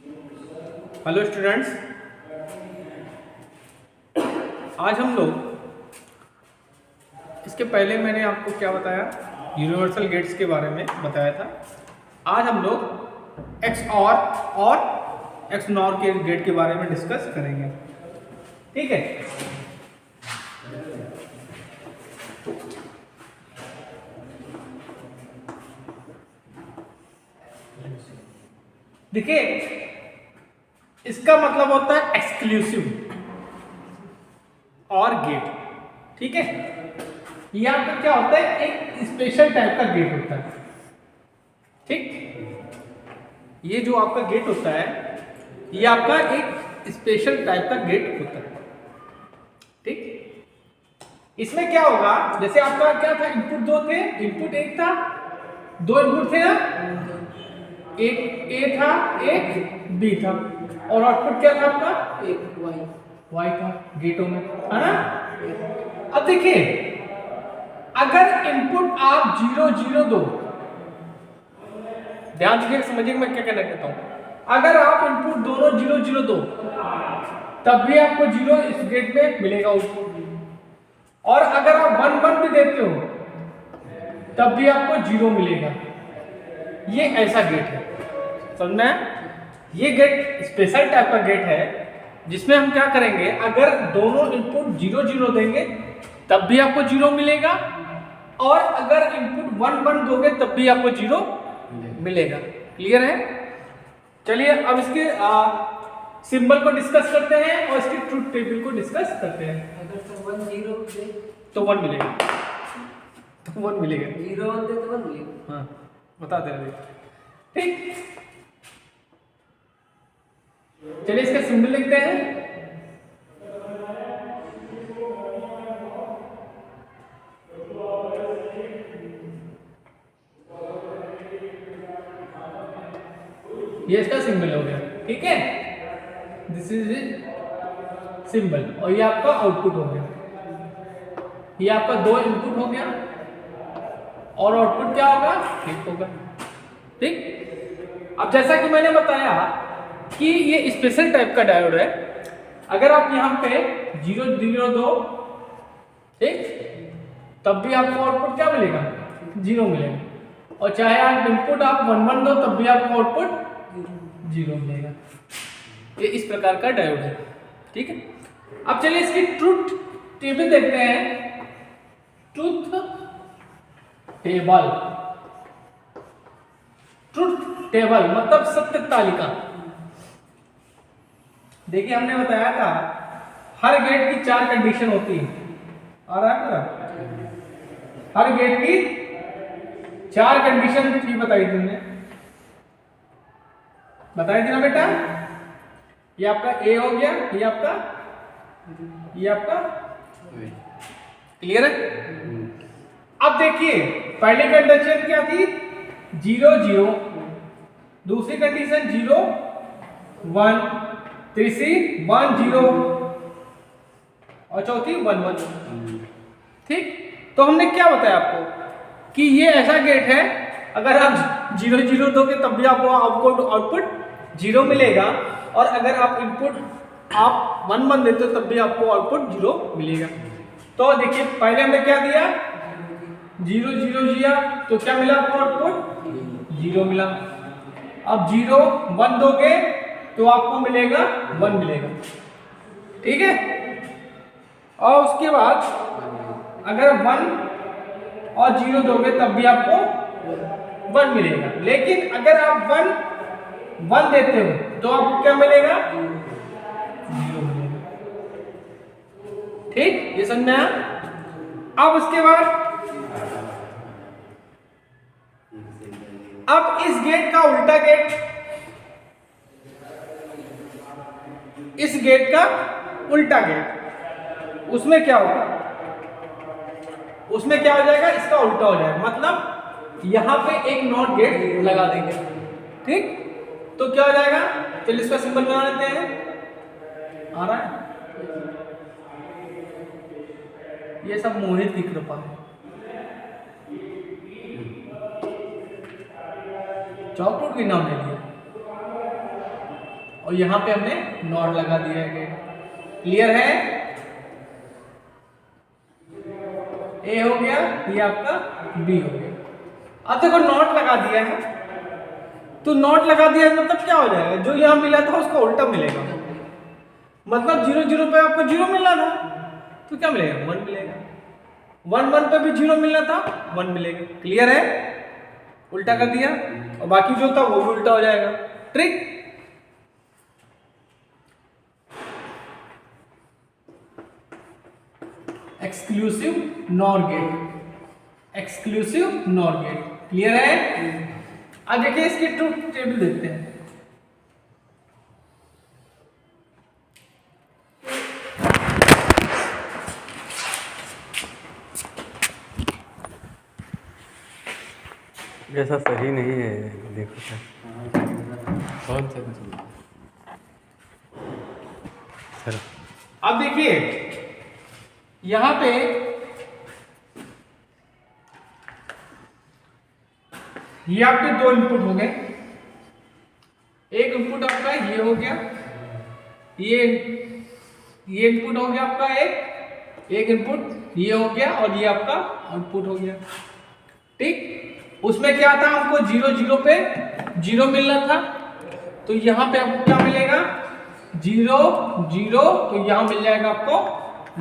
Hello students, आज हम लोग इसके पहले मैंने आपको क्या बताया, यूनिवर्सल गेट्स के बारे में बताया था। आज हम लोग एक्स और एक्स नॉर के गेट के बारे में डिस्कस करेंगे। ठीक है, देखिए इसका मतलब होता है एक्सक्लूसिव और गेट। ठीक है, ये आपका क्या होता है, एक स्पेशल टाइप का गेट होता है। ठीक, ये जो आपका गेट होता है ये आपका एक स्पेशल टाइप का गेट होता है। ठीक, इसमें क्या होगा, जैसे आपका क्या था, इनपुट दो थे, इनपुट एक था, दो इनपुट थे ना, एक ए था एक बी था, और आउटपुट क्या था आपका, एक वाई था गेटों में, है ना। अब देखिए, अगर इनपुट आप 0 0 दो, ध्यान दीजिए, समझिए मैं क्या कहना चाहता हूं। अगर आप इनपुट दोनों 0 0 दो तब भी आपको 0 इस गेट में मिलेगा आउटपुट, और अगर आप 1 1 भी देते हो तब भी आपको 0 मिलेगा। ये ऐसा गेट है, समझ में। ये गेट स्पेशल टाइप का गेट है जिसमें हम क्या करेंगे, अगर दोनों इनपुट 0 0 देंगे तब भी आपको 0 मिलेगा, और अगर इनपुट 1 1 दोगे तब भी आपको 0 मिलेगा। क्लियर है। चलिए अब इसके सिंबल को डिस्कस करते हैं और इसके ट्रुथ टेबल को डिस्कस करते हैं। अगर 1 0 दे तो 1 मिलेगा, तो 1 मिलेगा, 0 1 दे तो 1 मिलेगा। हाँ बता दे रहे। ठीक, चलिए इसका सिंबल लिखते हैं। ये इसका सिंबल हो गया। ठीक है, दिस इज सिंबल, और ये आपका आउटपुट हो गया। ये आपका दो इनपुट हो गया और आउटपुट क्या होगा, एक होगा। ठीक, अब जैसा कि मैंने बताया कि ये स्पेशल टाइप का डायोड है। अगर आप यहाँ पे 0 0 दो, ठीक, तब भी आपको आउटपुट क्या मिलेगा, 0 मिलेगा, और चाहे आप इनपुट आप 1 1 दो तब भी आपको आउटपुट 0 मिलेगा। ये इस प्रकार का डायोड है। ठीक है, अब चलिए इसकी ट्रुथ टेबल देखते हैं। ट्रुथ टेबल, ट्रुथ टेबल मतलब सत्य तालिका। देखिए हमने बताया था हर गेट की 4 कंडीशन होती है, आ रहा है पूरा। हर गेट की 4 कंडीशन थी, बताई तुमने, बताई थी ना बेटा। ये आपका ए हो गया, ये आपका क्लियर है। अब देखिए पहली कंडीशन क्या थी, 0 0, दूसरी कंडीशन 0 1, तीसरी 1 0, और चौथी 1 1। ठीक, तो हमने क्या बताया आपको कि ये ऐसा गेट है, अगर आप 0 0 दोगे तब भी आपको आउटपुट 0 मिलेगा, और अगर आप इनपुट आप 1 1 देते हो तब भी आपको आउटपुट 0 मिलेगा। तो देखिए पहले हमने क्या दिया, 0 0 दिया तो क्या मिला आपको, आउटपुट 0 मिला। अब 0 1 दोगे तो आपको मिलेगा 1 मिलेगा। ठीक है, और उसके बाद अगर 1 और 0 दोगे तब भी आपको 1 मिलेगा। लेकिन अगर आप 1 देते हो तो आपको क्या मिलेगा, 0 मिलेगा। ठीक, ये समझ में आया। अब उसके बाद अब इस गेट का उल्टा गेट, इस गेट का उल्टा गेट, उसमें क्या होगा, उसमें क्या हो जाएगा, इसका उल्टा हो जाएगा। मतलब यहां पे एक नॉट गेट लगा देंगे। ठीक, तो क्या हो जाएगा, चलिए इसका सिंबल बना लेते हैं। आ रहा है, ये सब मोहित की कृपा है। चॉकलेट की नाम ले लिया। और यहाँ पे हमने नॉट लगा दिया है गेट। क्लियर है? ए हो गया, ये आपका बी हो गया। अब देखो नॉट लगा दिया है, तो नॉट लगा दिया है मतलब क्या हो जाएगा, जो यहाँ मिला था उसका उल्टा मिलेगा। मतलब 0 0 पे आपको 0 मिलना था, तो क्या मिलेगा? 1 मिलेगा। 1 1 पे भी 0 मिलना था, 1 मिलेगा। क्लियर है? उल्टा कर दिया और बाकी जो था वो भी उल्टा हो जाएगा। Trick. Exclusive nor gate, exclusive nor gate. Clear है? अब देखिए इसकी ट्रुथ टेबल देखते हैं। ऐसा सही नहीं है, देखो सर। कौन सा सर? अब देखिए यहां पे ये आपके दो इनपुट हो गए। एक इनपुट आपका ये हो गया, ये इनपुट हो गया आपका एक इनपुट ये हो गया और ये आपका आउटपुट हो गया। ठीक, उसमें क्या था, हमको 0 0 पे 0 मिलना था, तो यहां पे आपको क्या मिलेगा? 0 0, तो यहां मिल जाएगा आपको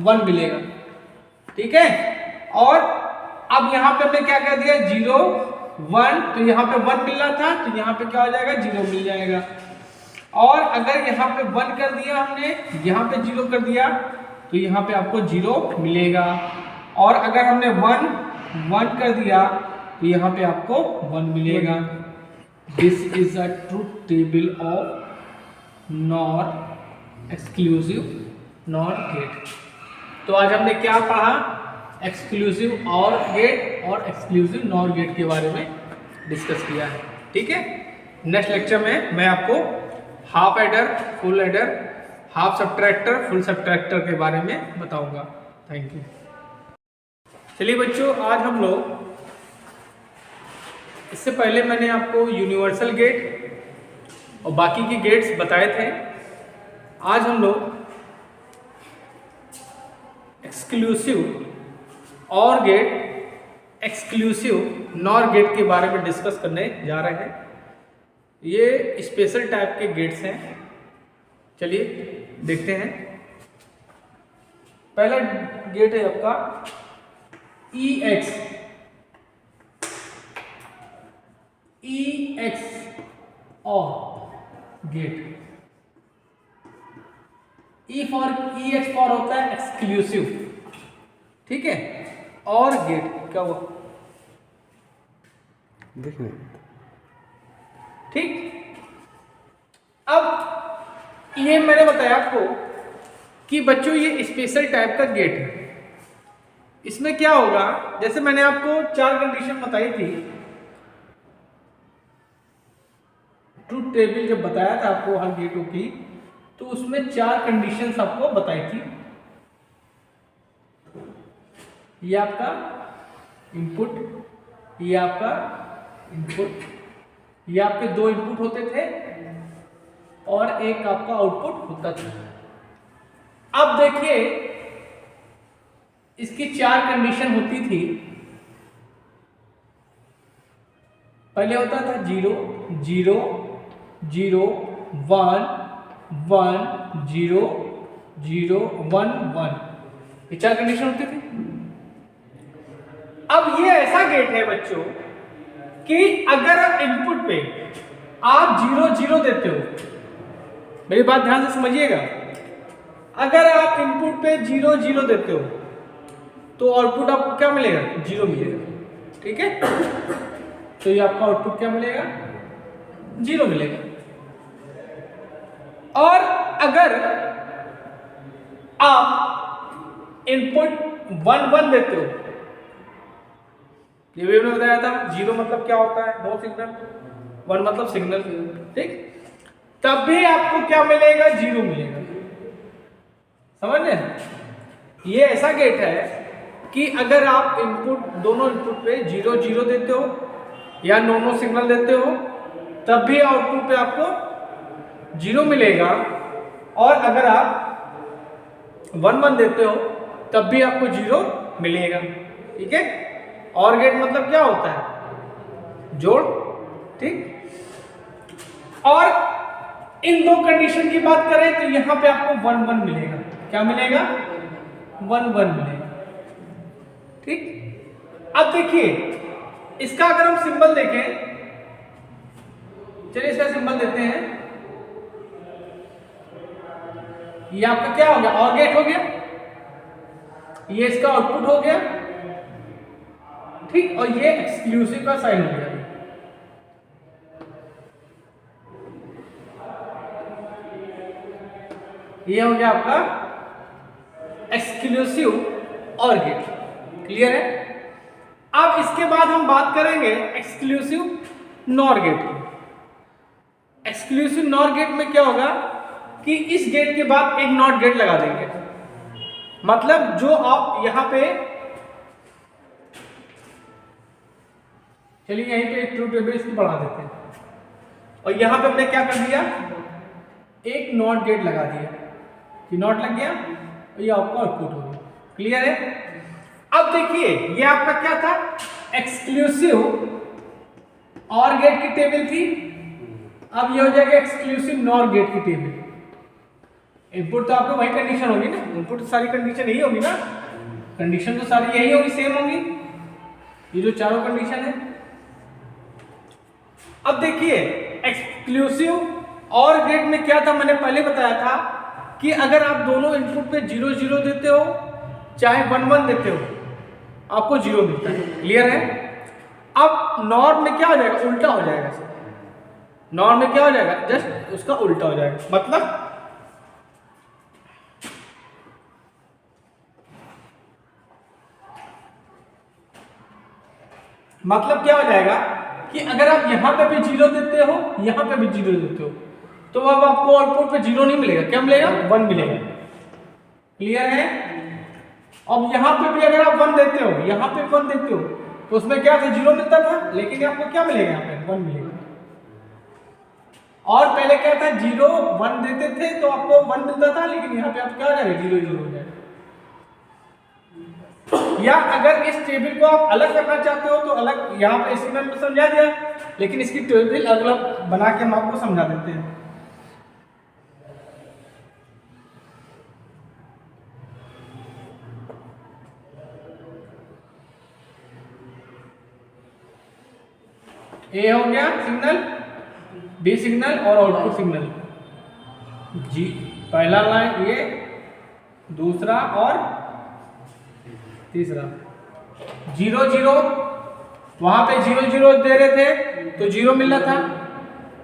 1 मिलेगा। ठीक है, और अब यहां पे हमने क्या कर दिया? 0 1, तो यहां पे 1 मिलना था, तो यहां पे क्या हो जाएगा? 0 मिल जाएगा। और अगर यहाँ पे 1 कर दिया हमने, यहाँ पे 0 कर दिया, तो यहाँ पे आपको 0 मिलेगा। और अगर हमने 1 1 कर दिया, तो यहाँ पे आपको 1 मिलेगा। This is a truth table of nor exclusive nor gate. तो आज हमने क्या पढ़ा? एक्सक्लूसिव और गेट और एक्सक्लूसिव नॉर गेट के बारे में डिस्कस किया है। ठीक है, नेक्स्ट लेक्चर में मैं आपको half adder, full adder, half subtractor, full subtractor के बारे में बताऊंगा। Thank you. चलिए बच्चों, आज हम लोग, इससे पहले मैंने आपको यूनिवर्सल गेट और बाकी के गेट्स बताए थे। आज हम लोग एक्सक्लूसिव और गेट, एक्सक्लूसिव नॉर गेट के बारे में डिस्कस करने जा रहे हैं। ये स्पेशल टाइप के गेट्स हैं। चलिए देखते हैं। पहला गेट है आपका EX और गेट। EX फॉर होता है एक्सक्लूसिव। ठीक है, और गेट क्या हुआ? देखने ठीक, अब ये मैंने बताया आपको कि बच्चों ये स्पेशल टाइप का गेट है। इसमें क्या होगा, जैसे मैंने आपको 4 कंडीशन बताई थी, ट्रूथ टेबल जब बताया था आपको हर गेटों की, तो उसमें 4 कंडीशंस आपको बताई थी। ये आपका इनपुट, ये आपका इनपुट, ये आपके 2 इनपुट होते थे और एक आपका आउटपुट होता था। अब देखिए इसकी 4 कंडीशन होती थी। पहले होता था 0 0 0 1 1 0 0 1 1, ये 4 कंडीशन होती थी। अब ये ऐसा गेट है बच्चों कि अगर आप इनपुट पे आप 0 0 देते हो, मेरी बात ध्यान से समझिएगा, अगर आप इनपुट पे 0 0 देते हो तो आउटपुट आपको क्या मिलेगा? 0 मिलेगा। ठीक है, तो ये आपका आउटपुट क्या मिलेगा? 0 मिलेगा। और अगर आप इनपुट 1 1 देते हो, ये भी मैंने बताया था, 0 मतलब क्या होता है? नो सिग्नल, 1 मतलब सिग्नल। ठीक, तब भी आपको क्या मिलेगा? 0 मिलेगा। समझ रहे? ये ऐसा गेट है कि अगर आप इनपुट, दोनों इनपुट पे 0 0 देते हो या नो सिग्नल देते हो, तब भी आउटपुट पे आपको 0 मिलेगा, और अगर आप 1 1 देते हो तब भी आपको 0 मिलेगा। ठीक है, और गेट मतलब क्या होता है? जोड़। ठीक, और इन दो कंडीशन की बात करें तो यहां पे आपको 1 1 मिलेगा। क्या मिलेगा? 1 1 मिलेगा। ठीक, अब देखिए इसका अगर हम सिंबल देखें, चलिए इसका सिंबल देते हैं। ये आपका क्या हो गया? और गेट हो गया, ये इसका आउटपुट हो गया। ठीक, और ये एक्सक्लूसिव का साइन हो गया। ये हो गया आपका एक्सक्लूसिव और गेट। क्लियर है? अब इसके बाद हम बात करेंगे एक्सक्लूसिव नॉर गेट की। एक्सक्लूसिव नॉर गेट में क्या होगा कि इस गेट के बाद एक नॉट गेट लगा देंगे। मतलब जो आप यहां पे, चलिए यहीं पे एक ट्रूथ टेबल इसको बढ़ा देते हैं, और यहां पे हमने क्या कर दिया? एक नॉट गेट लगा दिया कि नॉट लग गया, और ये आपका आउटपुट हो गया। क्लियर है? अब देखिए ये आपका क्या था? एक्सक्लूसिव और गेट की टेबल थी। अब ये हो जाएगा एक्सक्लूसिव नॉर गेट की टेबल। इनपुट तो आपको वही कंडीशन होगी ना, इनपुट तो सारी कंडीशन यही होगी ना, कंडीशन तो सारी यही होगी, सेम होगी, ये जो चारों कंडीशन है। अब देखिए एक्सक्लूसिव और गेट में क्या था, मैंने पहले बताया था कि अगर आप दोनों इनपुट पे 0 0 देते हो चाहे 1 1 देते हो, आपको 0 मिलता है। क्लियर है? अब नॉर में क्या हो जाएगा? उल्टा हो जाएगा। नॉर में क्या हो जाएगा? जस्ट उसका उल्टा हो जाएगा। मतलब क्या हो जाएगा कि अगर आप यहां पे भी 0 देते हो, यहां पे भी 0 देते हो, तो अब आपको आउटपुट पे 0 नहीं मिलेगा। क्या मिलेगा? 1 मिलेगा। क्लियर है? अब यहां पे भी अगर आप 1 देते हो, यहां पे 1 देते हो, तो उसमें क्या था? 0 मिलता था, लेकिन आपको क्या मिलेगा? यहाँ पे 1 मिलेगा। और पहले क्या था? 0 1 देते थे तो आपको 1 मिलता था, लेकिन यहाँ पे आप क्या हो जाएगा? 0 0 हो जाएगा। या अगर इस टेबल को आप अलग करना चाहते हो तो अलग, यहाँ पे इसी में समझा दिया, लेकिन इसकी टेबल अलग बना के हम आपको समझा देते हैं। ए हो गया सिग्नल, बी सिग्नल और आउटपुट सिग्नल। जी पहला लाइन ये, दूसरा और तीसरा। 0 0 वहां पे 0 0 दे रहे थे तो 0 मिल रहा था,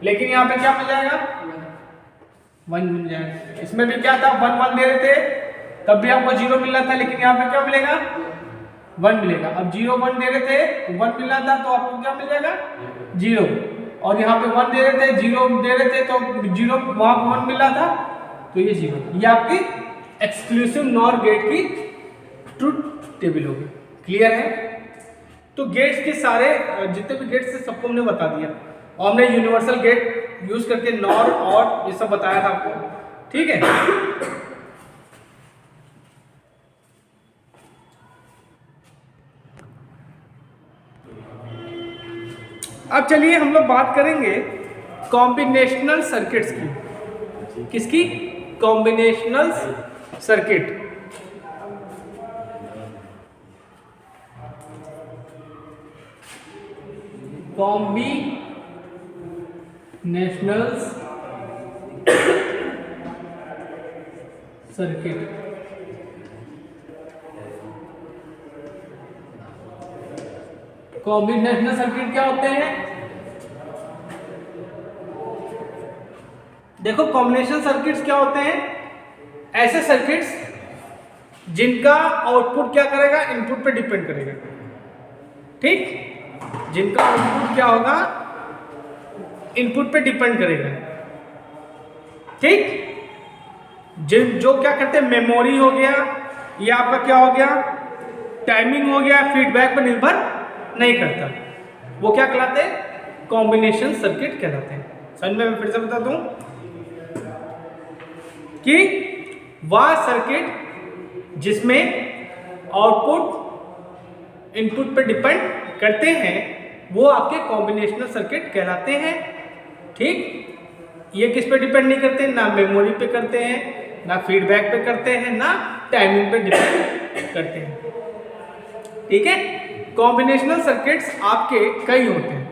लेकिन यहाँ पे क्या मिल जाएगा? 1 मिल जाएगा। इसमें भी क्या था? 1 1 दे रहे थे तब भी आपको 0 मिल रहा था, लेकिन यहाँ पे क्या मिलेगा? 1 मिलेगा। अब 0 1 दे रहे थे तो 1 मिल रहा था, तो आपको क्या मिल जाएगा? 0। और यहाँ पे 1 दे रहे थे, 0 दे रहे थे तो 0, वहां पे 1 मिल रहा था, तो ये 0। ये आपकी एक्सक्लूसिव नॉर गेट की ट्रूथ टेबल होगी। क्लियर है? तो गेट्स के सारे जितने भी गेट्स थे सबको हमने बता दिया, और हमने यूनिवर्सल गेट यूज करके नॉर और ये सब बताया था आपको। ठीक है? अब चलिए हम लोग बात करेंगे कॉम्बिनेशनल सर्किट्स की। किसकी? Combinational circuit. Combinational circuit. Combinational circuit क्या होते हैं? देखो कॉम्बिनेशन सर्किट्स क्या होते हैं? ऐसे सर्किट्स जिनका आउटपुट क्या करेगा? इनपुट पे डिपेंड करेगा। ठीक, जिनका आउटपुट क्या होगा? इनपुट पे डिपेंड करेगा। ठीक, जो क्या करते हैं? मेमोरी हो गया, ये आपका क्या हो गया? टाइमिंग हो गया, फीडबैक पर निर्भर नहीं करता, वो क्या कहलाते हैं? कॉम्बिनेशन सर्किट कहलाते हैं। समझ में? मैं फिर से बता दूं, कि वह सर्किट जिसमें आउटपुट इनपुट पे डिपेंड करते हैं वो आपके कॉम्बिनेशनल सर्किट कहलाते हैं। ठीक, ये किस पे डिपेंड नहीं करते, ना मेमोरी पे करते हैं, ना फीडबैक पे करते हैं, ना टाइमिंग पे डिपेंड करते हैं। ठीक है, कॉम्बिनेशनल सर्किट्स आपके कई होते हैं।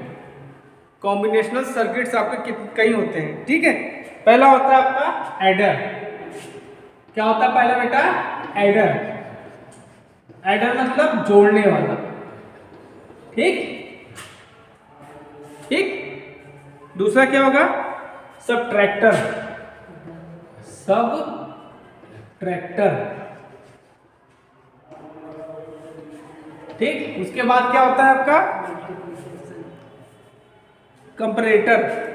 कॉम्बिनेशनल सर्किट्स आपके कई होते हैं। ठीक है, पहला होता है आपका एडर। क्या होता है पहला बेटा? एडर। एडर मतलब जोड़ने वाला। ठीक ठीक। दूसरा क्या होगा? सबट्रैक्टर। सबट्रैक्टर। ठीक, उसके बाद क्या होता है आपका? कंपैरेटर।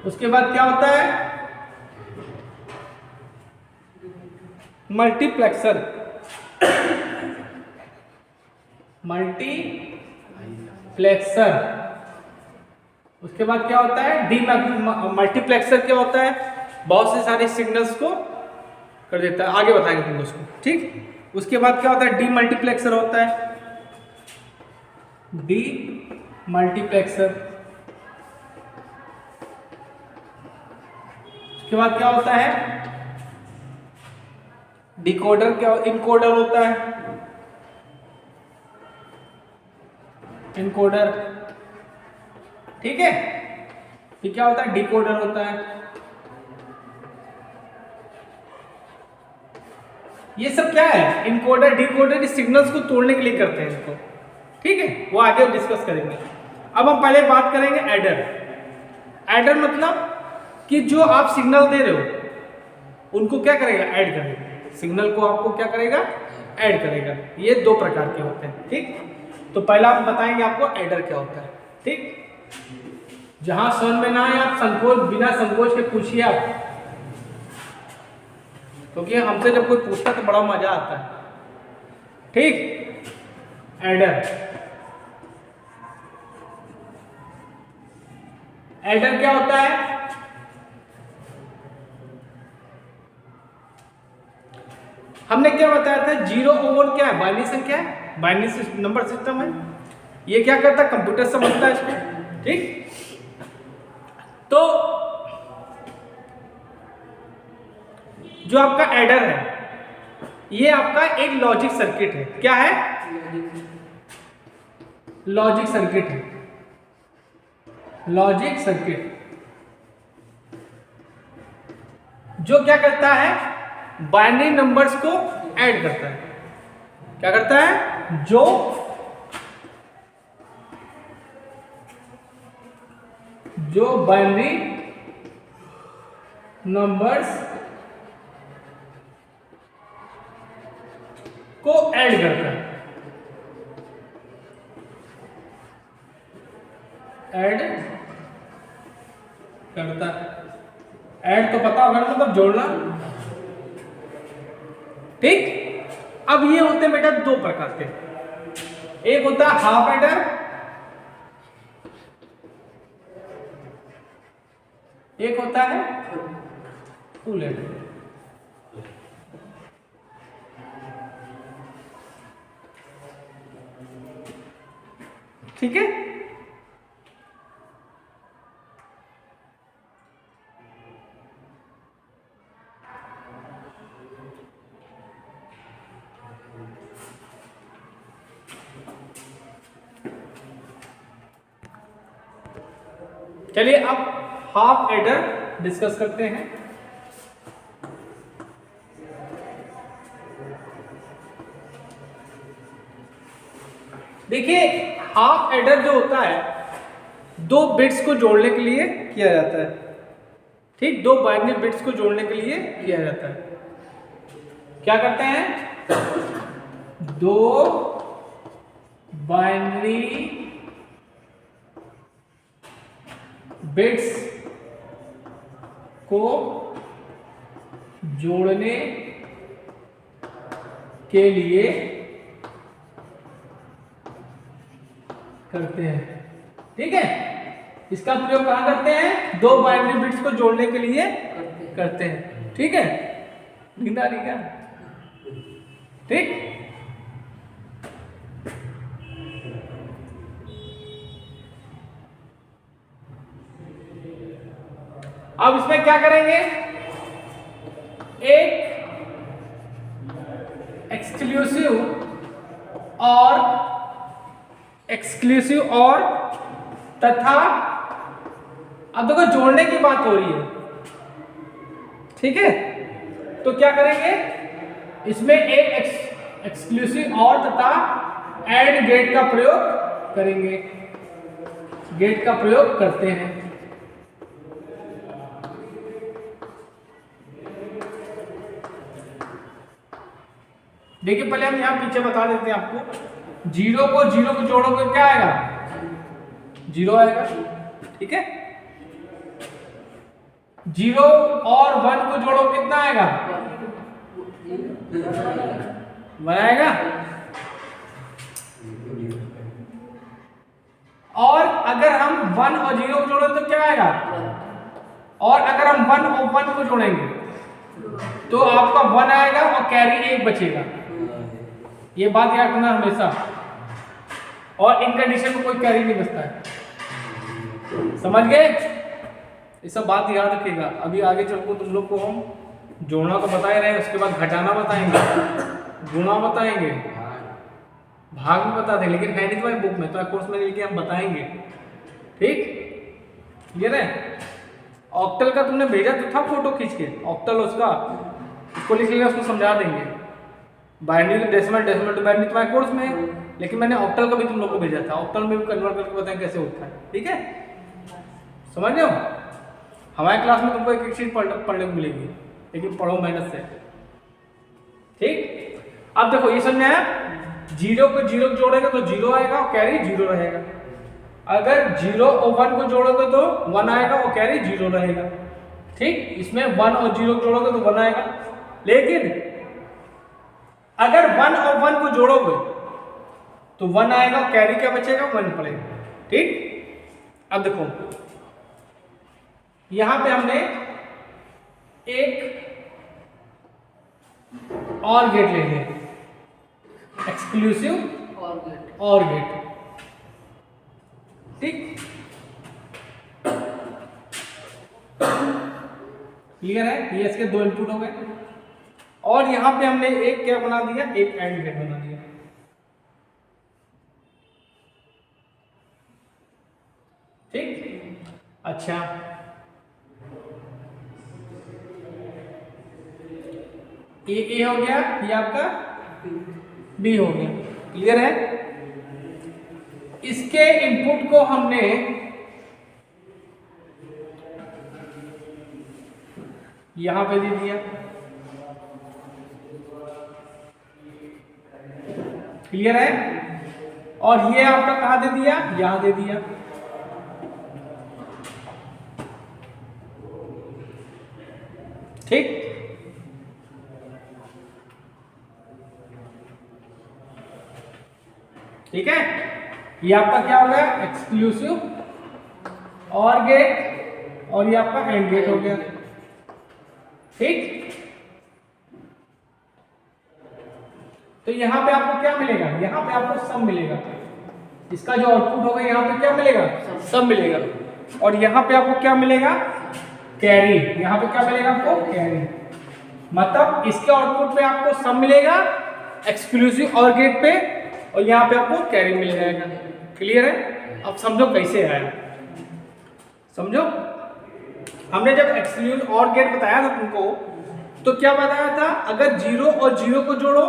उसके बाद क्या होता है? मल्टीप्लेक्सर। मल्टीप्लेक्सर। उसके बाद क्या होता है? मल्टीप्लेक्सर क्या होता है? बहुत से सारे सिग्नल्स को कर देता है, आगे बताएंगे तुम उसको। ठीक, उसके बाद क्या होता है? डी मल्टीप्लेक्सर होता है। D multiplexer. उसके बाद क्या होता है? डिकोडर। क्या इनकोडर होता है? इनकोडर। ठीक है, फिर क्या होता है? डिकोडर होता है। ये सब क्या है? इनकोडर डिकोडर के सिग्नल्स को तोड़ने के लिए करते हैं इसको। ठीक है, वो आगे डिस्कस करेंगे। अब हम पहले बात करेंगे एडर। एडर मतलब कि जो आप सिग्नल दे रहे हो उनको क्या करेगा? ऐड करेगा। सिग्नल को आपको क्या करेगा? ऐड करेगा। ये दो प्रकार के होते हैं। ठीक, तो पहला हम बताएंगे आपको एडर क्या होता है। ठीक, जहां समझ में ना आए आप बिना संकोच के पूछिए आप, क्योंकि हमसे जब कोई पूछता तो बड़ा मजा आता है। ठीक, एडर। एडर क्या होता है? हमने क्या बताया था? 0 ओवर क्या है? बाइनरी संख्या है, बाइनरी नंबर सिस्टम है। ये क्या करता है? कंप्यूटर समझता है इसको। ठीक, तो जो आपका एडर है ये आपका एक लॉजिक सर्किट है। क्या है? लॉजिक सर्किट है। लॉजिक सर्किट जो क्या करता है? बाइनरी नंबर्स को ऐड करता है। क्या करता है? जो बाइनरी नंबर्स को ऐड करता है। ऐड करता है। ऐड तो पता होगा मतलब जोड़ना। ठीक, अब ये होते हैं बेटा दो प्रकार के। एक होता है हाफ एडर, एक होता है फुल एडर। ठीक है, चलिए अब हाफ एडर डिस्कस करते हैं। देखिए, हाफ एडर जो होता है दो बिट्स को जोड़ने के लिए किया जाता है। ठीक, दो बाइनरी बिट्स को जोड़ने के लिए किया जाता है। क्या करते हैं? दो बाइनरी बिट्स को जोड़ने के लिए करते हैं। ठीक है, इसका प्रयोग कहाँ करते हैं? दो बाइनरी बिट्स को जोड़ने के लिए करते हैं। ठीक है, नींद आ रही क्या? ठीक, अब इसमें क्या करेंगे? एक एक्सक्लूसिव और तथा, अब देखो जोड़ने की बात हो रही है, ठीक है, तो क्या करेंगे? इसमें एक एक्सक्लूसिव और तथा एंड गेट का प्रयोग करेंगे, गेट का प्रयोग करते हैं। देखिए पहले हम यहां पीछे बता देते हैं आपको, जीरो को जोड़ोगे क्या आएगा? जीरो आएगा। ठीक है, जीरो और वन को जोड़ो कितना आएगा? वन आएगा। और अगर हम वन और जीरो को जोड़ो तो क्या आएगा? और अगर हम वन और वन को जोड़ेंगे तो आपका वन आएगा और कैरी एक बचेगा। ये बात याद रखना हमेशा, और इन कंडीशन में कोई कैरी नहीं बचता है। समझ गए? ये सब बात याद रखिएगा। अभी आगे चलकर तुम लोग को हम जोड़ना तो बता ही रहे हैं, उसके बाद घटाना बताएंगे, गुणा बताएंगे, भाग भी बता दें, लेकिन है नहीं तुम्हारी बुक में, तो कोर्स में लेके हम बताएंगे। ठीक, ये रहे। ऑक्टल का तुमने भेजा तो था फोटो खींच के, ऑक्टल उसको लिख लेगा, उसको समझा देंगे। बाइनरी डेसिमल टू बाइनरी तुम्हारे कोर्स में है, लेकिन मैंने ऑक्टल का भी तुम लोग को भेजा था, ऑक्टल में भी कन्वर्ट करके बताएं कैसे होता है। ठीक है, समझ रहे हो? हमारे क्लास में तुमको एक एक चीज पढ़ने को मिलेगी, लेकिन पढ़ो मेहनत से। ठीक, अब देखो ये समझ में आया? जीरो को जोड़ेगा तो जीरो आएगा और कैरी जीरो रहेगा। अगर जीरो और वन को जोड़ोगे तो वन आएगा और कैरी जीरो रहेगा। ठीक, इसमें वन और जीरो जोड़ोगे तो वन आएगा, लेकिन अगर वन और वन को जोड़ोगे तो वन आएगा, कैरी क्या बचेगा? वन पड़ेगा। ठीक, अब देखो यहां पे हमने एक और गेट ले लिया, एक्सक्लूसिव और गेट। ठीक, क्लियर है? ये इसके दो इनपुट हो गए, और यहां पे हमने एक क्या बना दिया? एक एंड गेट बना दिया। ठीक, अच्छा, ए हो गया, ये आपका बी हो गया। क्लियर है? इसके इनपुट को हमने यहां पे दे दिया। क्लियर है? और ये आपका कहां दे दिया? यहां दे दिया। ठीक, ठीक है, ये आपका क्या हो गया? एक्सक्लूसिव और गेट, और ये आपका एंड गेट हो गया। ठीक, तो यहां पे आपको क्या मिलेगा? यहां पे आपको सम मिलेगा। इसका जो आउटपुट होगा यहां पे क्या मिलेगा? सम मिलेगा। और यहां पे आपको क्या मिलेगा? कैरी। यहां पे क्या मिलेगा आपको? कैरी। मतलब इसके आउटपुट पे आपको सम मिलेगा एक्सक्लूसिव और गेट पे, और यहां पे आपको कैरी मिल जाएगा। क्लियर है? अब समझो कैसे आया, समझो। हमने जब एक्सक्लूसिव और गेट बताया था तुमको, तो क्या बताया था? अगर जीरो और जीरो को जोड़ो,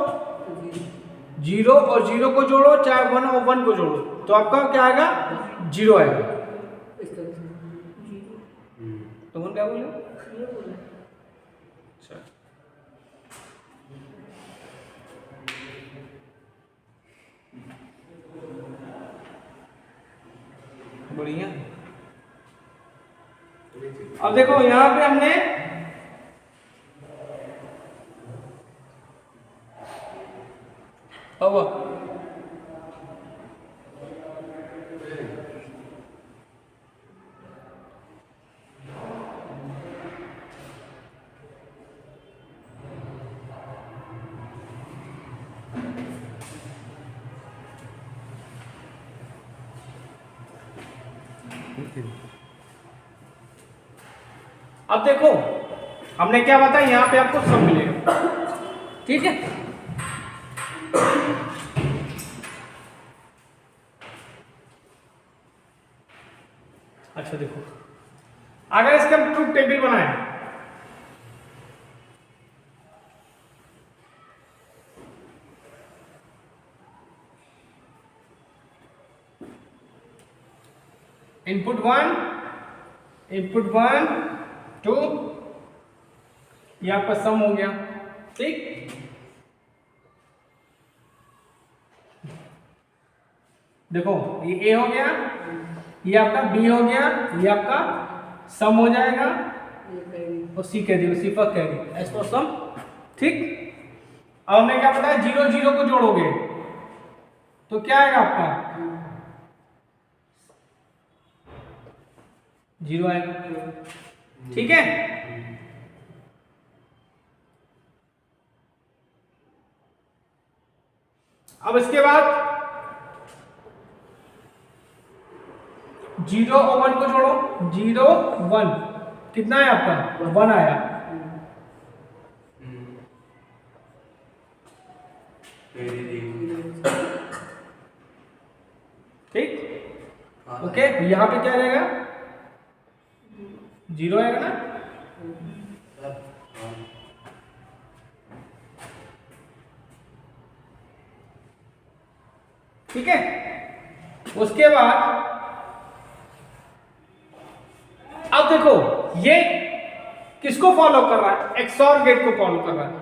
जीरो और जीरो को जोड़ो, चाहे वन और वन को जोड़ो, तो आपका क्या आएगा? जीरो आएगा। तुम क्या बोले? अच्छा, बढ़िया। अब देखो यहां पे हमने अब देखो हमने क्या बताया, यहाँ पे आपको सम मिलेगा, ठीक है। अच्छा देखो, अगर इसका हम ट्रूथ टेबल बनाए, इनपुट 1 2, ये आपका सम हो गया, ठीक। देखो ये ए हो गया, ये आपका बी हो गया, ये आपका सम हो जाएगा, ये कैरी और सी कह दी, सी पर कैरी, एस फॉर सम, ठीक। अब हमने क्या बताया, 0 0 को जोड़ोगे तो क्या आएगा आपका 0 आएगा, ठीक है। अब इसके बाद 0 और 1 को जोड़ो, 0 1, कितना है आपका 1 आया, ठीक। ओके, यहाँ पे क्या रहेगा 0 आएगा ना, ठीक है। उसके बाद अब देखो ये किसको फॉलो कर रहा है, एक्सऑर गेट को फॉलो कर रहा है,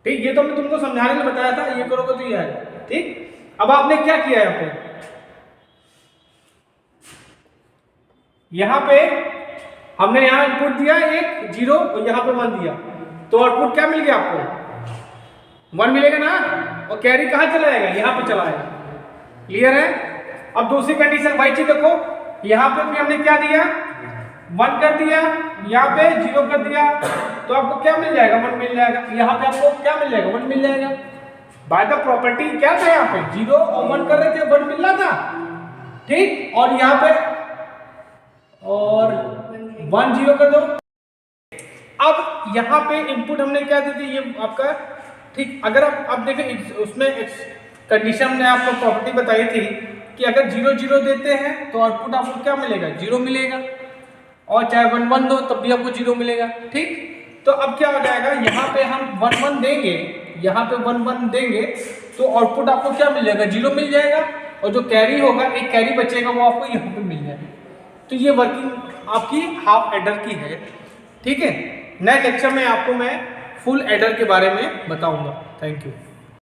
ठीक। ये तो मैं तुमको समझाने में बताया था, ये करोगे तो ये आएगा, ठीक। अब आपने क्या किया यहाँ पे, यहाँ पे हमने यहाँ इनपुट दिया 1 0 और यहाँ पे 1 दिया, तो आउटपुट क्या मिल गया आपको 1 मिलेगा ना, और कैरी कहाँ चला जाएगा, यहाँ पे चला आएगा, क्लियर है। अब दूसरी कंडीशन भाई चीज देखो, यहाँ पे भी हमने क्या दिया 1 कर दिया, यहाँ पे 0 कर दिया, तो आपको क्या मिल जाएगा 1 मिल जाएगा, यहाँ पे आपको क्या मिल जाएगा 1 मिल जाएगा। बाय द प्रॉपर्टी क्या था, यहाँ पे 0 और 1 कर रहे थे, 1 मिल रहा था, ठीक। और यहाँ पे और 1 0 कर दो। अब यहाँ पे इनपुट हमने क्या दी थी, ये आपका, ठीक। अगर आप देखें उसमें कंडीशन ने आपको प्रॉपर्टी बताई थी कि अगर 0 0 देते हैं तो आउटपुट आपको क्या मिलेगा 0 मिलेगा, और चाहे 1 1 दो तब भी आपको 0 मिलेगा, ठीक। तो अब क्या हो जाएगा, यहाँ पे हम 1 1 देंगे, यहाँ पे 1 1 देंगे तो आउटपुट आपको क्या मिल जाएगा 0 मिल जाएगा, और जो कैरी होगा, एक कैरी बचेगा, वो आपको यहाँ पे मिल जाएगा। तो ये वर्किंग आपकी हाफ एडर की है, ठीक है। नेक्स्ट लेक्चर में आपको मैं फुल एडर के बारे में बताऊंगा। Thank you.